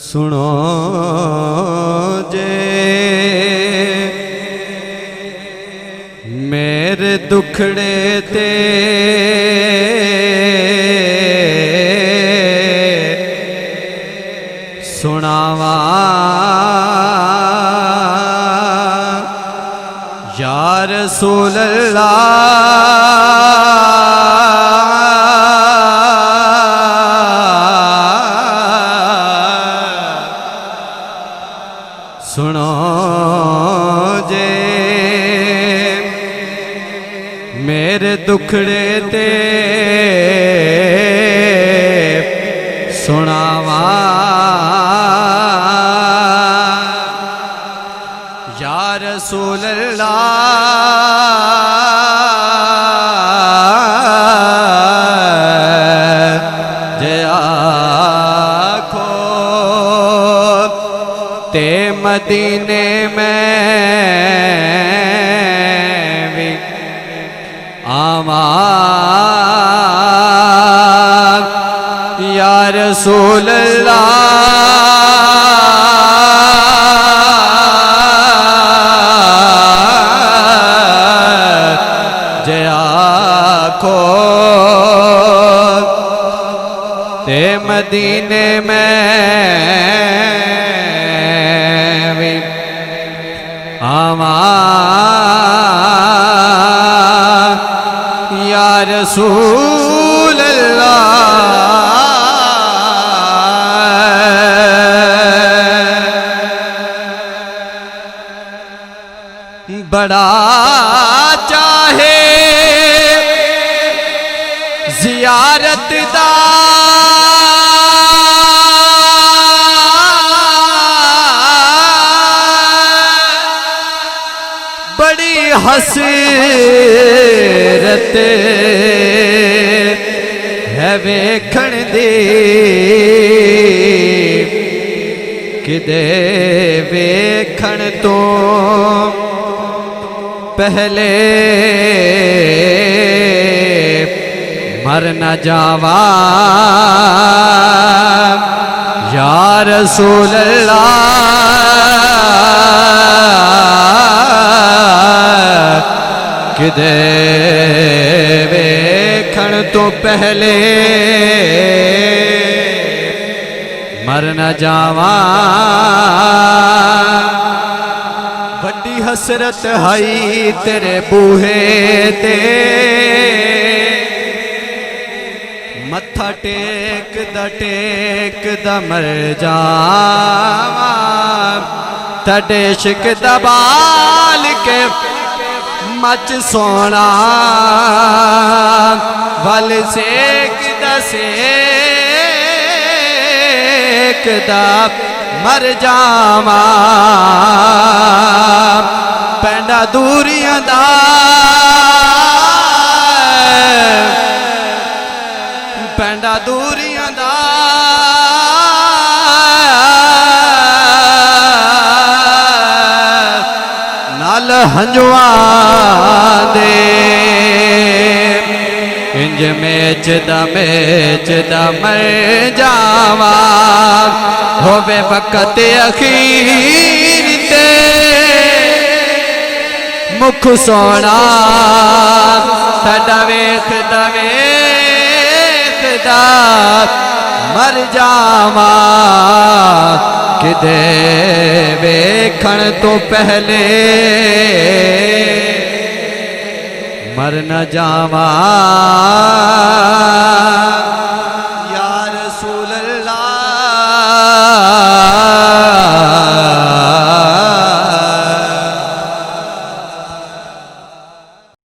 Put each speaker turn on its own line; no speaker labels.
सुनो जे मेरे दुखड़े ते सुनावा या रसूल अल्लाह सुनो जे मेरे दुखड़े ते सुनावा या रसूल अल्लाह जे आखो ते मदीने में भी आवा या रसूल अल्लाह जे आखो ते मदीने में आवा या रसूल अल्लाह बड़ा चाहे जियारत दा बड़ी हसरत है वेखण दी किदे वेखण तो पहले मर न जावा या रसूल अल्लाह किदे वेखण तो पहले मर न जावा बड़ी हसरत हई तेरे बूहे ते मत्था टेक द मर जावा तड़े शिक दबाल के मच सोना वल सेक द मर जावा पेंडा दूरियां दा पेंडा दूरियां दा नाल हंजुआ दे इंज मेच द मर जावा होवे वक़्त अखीर ते मुख सोना तड़ा वेख मर जावा किदे वेखण तो पहले मर न जावा